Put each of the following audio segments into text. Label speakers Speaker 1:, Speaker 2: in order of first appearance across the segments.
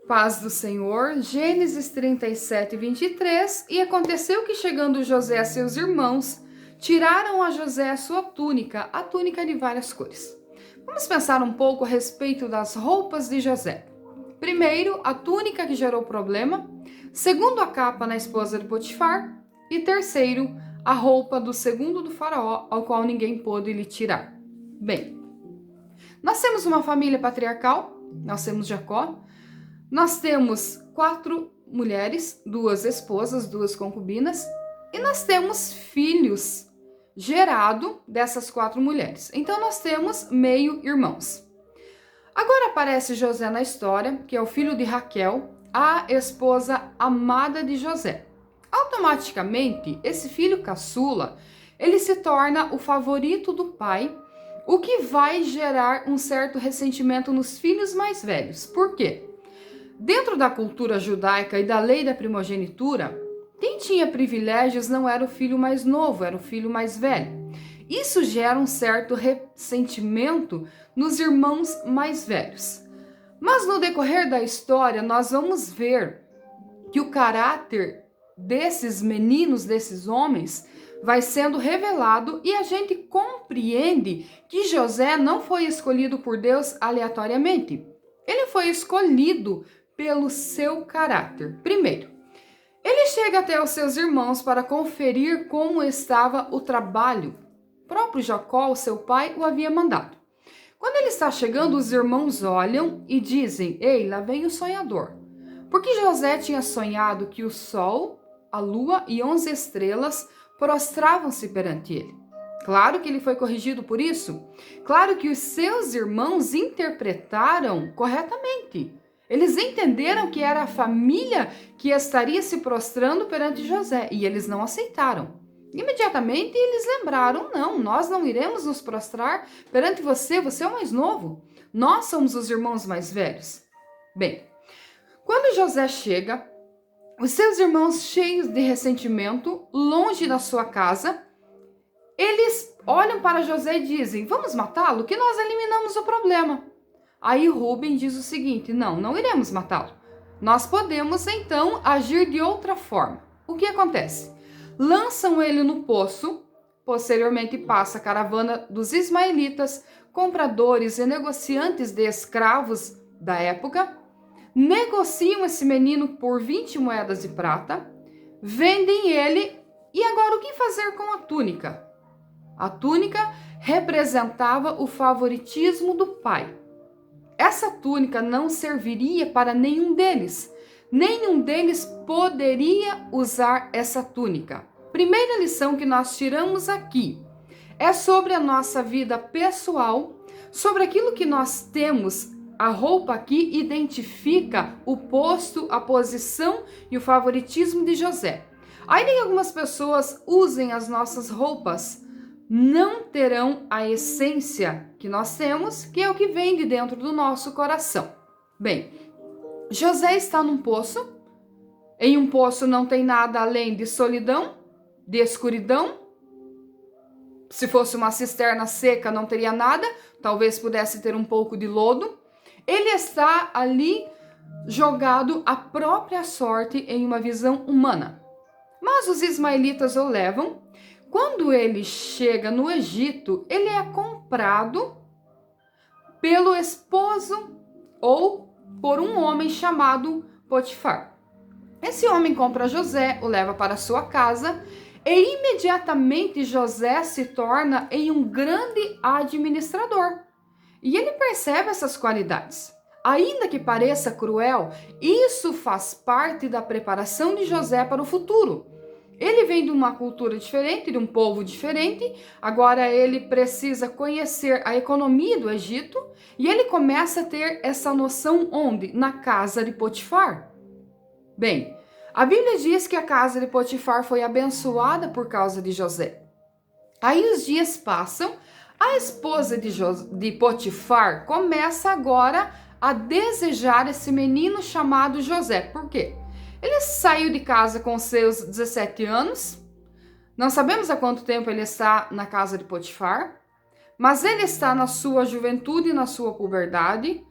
Speaker 1: Paz do Senhor, Gênesis 37, 23. E aconteceu que, chegando José a seus irmãos, tiraram a José a sua túnica, a túnica de várias cores. Vamos pensar um pouco a respeito das roupas de José. Primeiro, a túnica que gerou problema. Segundo, a capa na esposa de Potifar. E terceiro, a roupa do segundo do faraó, ao qual ninguém pôde lhe tirar. Bem, nós temos uma família patriarcal, nós temos Jacó. Nós temos 4 mulheres, 2 esposas, 2 concubinas, e nós temos filhos gerados dessas 4 mulheres. Então nós temos meio-irmãos. Agora aparece José na história, que é o filho de Raquel, a esposa amada de José. Automaticamente, esse filho caçula, ele se torna o favorito do pai, o que vai gerar um certo ressentimento nos filhos mais velhos. Por quê? Dentro da cultura judaica e da lei da primogenitura, quem tinha privilégios não era o filho mais novo, era o filho mais velho. Isso gera um certo ressentimento nos irmãos mais velhos. Mas no decorrer da história, nós vamos ver que o caráter desses meninos, desses homens, vai sendo revelado e a gente compreende que José não foi escolhido por Deus aleatoriamente. Ele foi escolhido pelo seu caráter. Primeiro, ele chega até os seus irmãos para conferir como estava o trabalho. O próprio Jacó, o seu pai, o havia mandado. Quando ele está chegando, os irmãos olham e dizem: "Ei, lá vem o sonhador." Porque José tinha sonhado que o sol, a lua e 11 estrelas prostravam-se perante ele. Claro que ele foi corrigido por isso. Claro que os seus irmãos interpretaram corretamente. Eles entenderam que era a família que estaria se prostrando perante José e eles não aceitaram. Imediatamente eles lembraram: não, nós não iremos nos prostrar perante você, você é o mais novo. Nós somos os irmãos mais velhos. Bem, quando José chega, os seus irmãos cheios de ressentimento, longe da sua casa, eles olham para José e dizem: vamos matá-lo, que nós eliminamos o problema. Aí Rúben diz o seguinte: não iremos matá-lo. Nós podemos então agir de outra forma. O que acontece? Lançam ele no poço, posteriormente passa a caravana dos ismaelitas, compradores e negociantes de escravos da época, negociam esse menino por 20 moedas de prata, vendem ele, e agora o que fazer com a túnica? A túnica representava o favoritismo do pai. Essa túnica não serviria para nenhum deles. Nenhum deles poderia usar essa túnica. Primeira lição que nós tiramos aqui é sobre a nossa vida pessoal, sobre aquilo que nós temos. A roupa aqui identifica o posto, a posição e o favoritismo de José. Ainda que algumas pessoas usem as nossas roupas, não terão a essência que nós temos, que é o que vem de dentro do nosso coração. Bem, José está num poço. Em um poço não tem nada além de solidão, de escuridão. Se fosse uma cisterna seca, não teria nada. Talvez pudesse ter um pouco de lodo. Ele está ali jogado à própria sorte em uma visão humana. Mas os ismaelitas o levam. Quando ele chega no Egito, ele é comprado pelo esposo ou por um homem chamado Potifar. Esse homem compra José, o leva para sua casa e imediatamente José se torna em um grande administrador. E ele percebe essas qualidades. Ainda que pareça cruel, isso faz parte da preparação de José para o futuro. Ele vem de uma cultura diferente, de um povo diferente, agora ele precisa conhecer a economia do Egito e ele começa a ter essa noção onde? Na casa de Potifar. Bem, a Bíblia diz que a casa de Potifar foi abençoada por causa de José. Aí os dias passam, a esposa de Potifar começa agora a desejar esse menino chamado José. Por quê? Ele saiu de casa com seus 17 anos, não sabemos há quanto tempo ele está na casa de Potifar, mas ele está na sua juventude e na sua puberdade.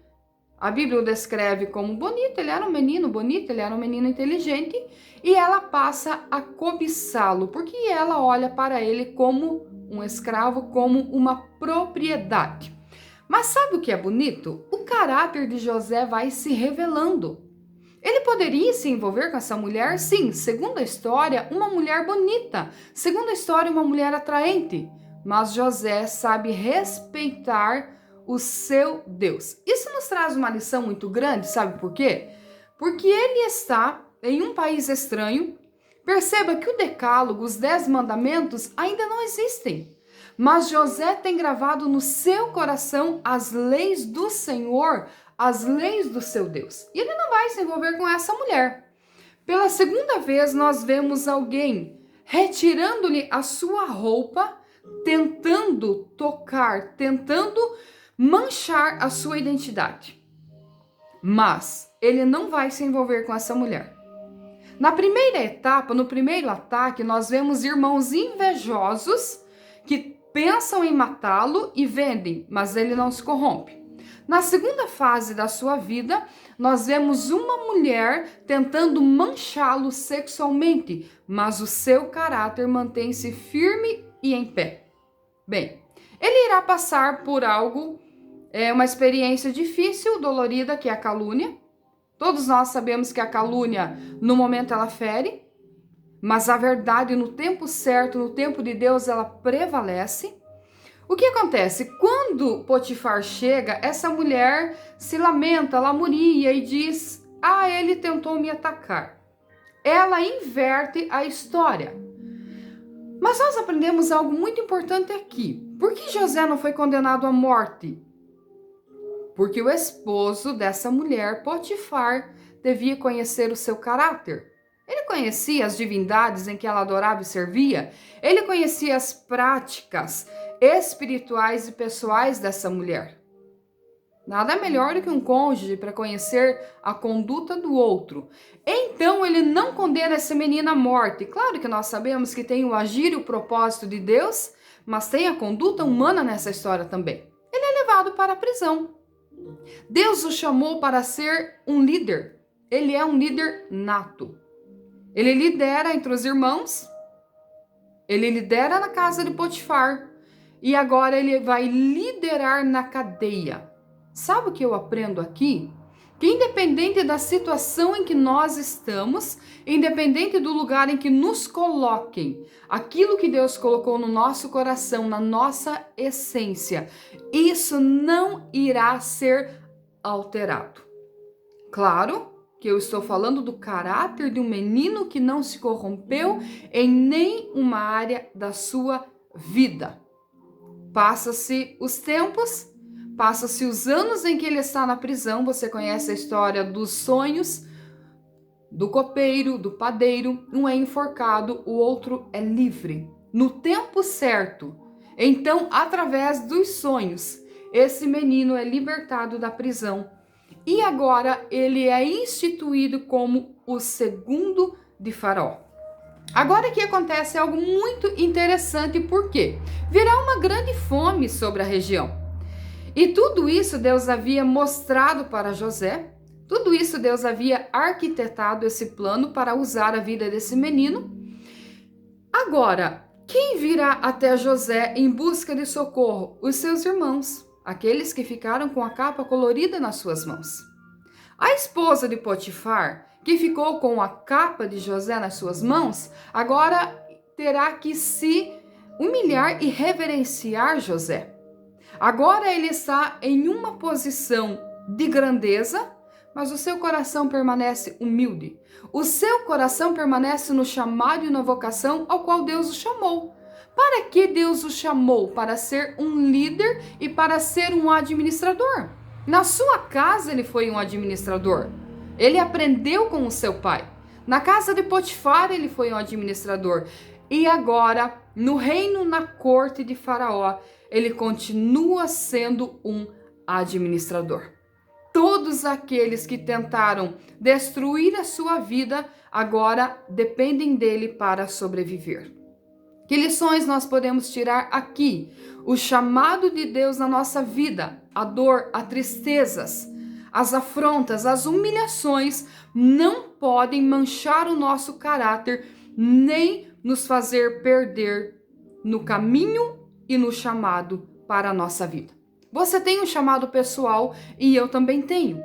Speaker 1: A Bíblia o descreve como bonito, ele era um menino bonito, ele era um menino inteligente, e ela passa a cobiçá-lo, porque ela olha para ele como um escravo, como uma propriedade. Mas sabe o que é bonito? O caráter de José vai se revelando. Ele poderia se envolver com essa mulher? Sim, segundo a história, uma mulher bonita. Segundo a história, uma mulher atraente. Mas José sabe respeitar o seu Deus. Isso nos traz uma lição muito grande, sabe por quê? Porque ele está em um país estranho. Perceba que o decálogo, os 10 mandamentos, ainda não existem. Mas José tem gravado no seu coração as leis do Senhor, as leis do seu Deus. E ele não vai se envolver com essa mulher. Pela segunda vez, nós vemos alguém retirando-lhe a sua roupa, tentando tocar, tentando manchar a sua identidade. Mas ele não vai se envolver com essa mulher. Na primeira etapa, no primeiro ataque, nós vemos irmãos invejosos que pensam em matá-lo e vendem, mas ele não se corrompe. Na segunda fase da sua vida, nós vemos uma mulher tentando manchá-lo sexualmente, mas o seu caráter mantém-se firme e em pé. Bem, ele irá passar por algo, uma experiência difícil, dolorida, que é a calúnia. Todos nós sabemos que a calúnia, no momento, ela fere, mas a verdade, no tempo certo, no tempo de Deus, ela prevalece. O que acontece? Quando Potifar chega, essa mulher se lamenta, lamoria e diz: ele tentou me atacar. Ela inverte a história. Mas nós aprendemos algo muito importante aqui. Por que José não foi condenado à morte? Porque o esposo dessa mulher, Potifar, devia conhecer o seu caráter. Ele conhecia as divindades em que ela adorava e servia. Ele conhecia as práticas espirituais e pessoais dessa mulher. Nada melhor do que um cônjuge para conhecer a conduta do outro. Então ele não condena essa menina à morte. Claro que nós sabemos que tem o agir e o propósito de Deus, mas tem a conduta humana nessa história também. Ele é levado para a prisão. Deus o chamou para ser um líder. Ele é um líder nato. Ele lidera entre os irmãos, ele lidera na casa de Potifar e agora ele vai liderar na cadeia. Sabe o que eu aprendo aqui? Que independente da situação em que nós estamos, independente do lugar em que nos coloquem, aquilo que Deus colocou no nosso coração, na nossa essência, isso não irá ser alterado. Claro que eu estou falando do caráter de um menino que não se corrompeu em nenhuma área da sua vida. Passa-se os tempos, passa-se os anos em que ele está na prisão. Você conhece a história dos sonhos, do copeiro, do padeiro. Um é enforcado, o outro é livre. No tempo certo. Então, através dos sonhos, esse menino é libertado da prisão. E agora ele é instituído como o segundo de Faraó. Agora que acontece algo muito interessante, porque virá uma grande fome sobre a região. E tudo isso Deus havia mostrado para José, tudo isso Deus havia arquitetado esse plano para usar a vida desse menino. Agora, quem virá até José em busca de socorro? Os seus irmãos, aqueles que ficaram com a capa colorida nas suas mãos. A esposa de Potifar, que ficou com a capa de José nas suas mãos, agora terá que se humilhar e reverenciar José. Agora ele está em uma posição de grandeza, mas o seu coração permanece humilde. O seu coração permanece no chamado e na vocação ao qual Deus o chamou. Para que Deus o chamou? Para ser um líder e para ser um administrador. Na sua casa ele foi um administrador. Ele aprendeu com o seu pai. Na casa de Potifar ele foi um administrador. E agora, no reino, na corte de Faraó, ele continua sendo um administrador. Todos aqueles que tentaram destruir a sua vida, agora dependem dele para sobreviver. Que lições nós podemos tirar aqui? O chamado de Deus na nossa vida, a dor, as tristezas, as afrontas, as humilhações não podem manchar o nosso caráter, nem nos fazer perder no caminho e no chamado para a nossa vida. Você tem um chamado pessoal e eu também tenho.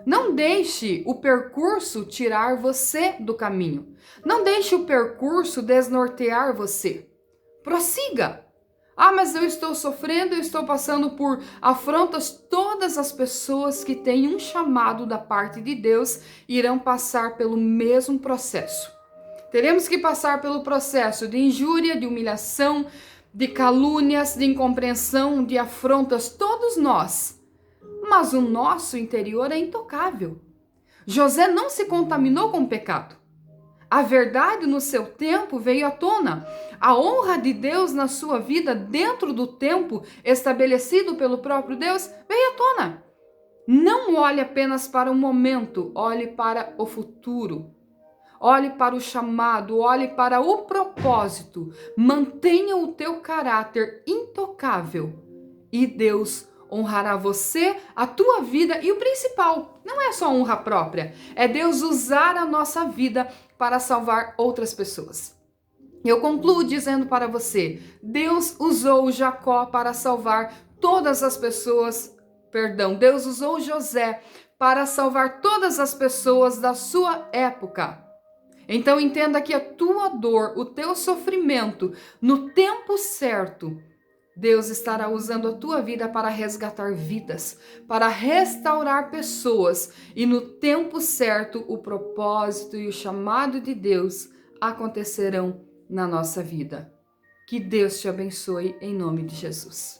Speaker 1: Não deixe o percurso tirar você do caminho. Não deixe o percurso desnortear você. Prossiga. Ah, mas eu estou sofrendo, eu estou passando por afrontas. Todas as pessoas que têm um chamado da parte de Deus irão passar pelo mesmo processo. Teremos que passar pelo processo de injúria, de humilhação, de calúnias, de incompreensão, de afrontas, todos nós. Mas o nosso interior é intocável. José não se contaminou com o pecado. A verdade no seu tempo veio à tona. A honra de Deus na sua vida, dentro do tempo estabelecido pelo próprio Deus, veio à tona. Não olhe apenas para o momento, olhe para o futuro. Olhe para o chamado, olhe para o propósito. Mantenha o teu caráter intocável e Deus honrará você, a tua vida e o principal, não é só honra própria, é Deus usar a nossa vida para salvar outras pessoas. Eu concluo dizendo para você, Deus usou Jacó para salvar todas as pessoas, Deus usou José para salvar todas as pessoas da sua época. Então entenda que a tua dor, o teu sofrimento, no tempo certo, Deus estará usando a tua vida para resgatar vidas, para restaurar pessoas e no tempo certo o propósito e o chamado de Deus acontecerão na nossa vida. Que Deus te abençoe em nome de Jesus.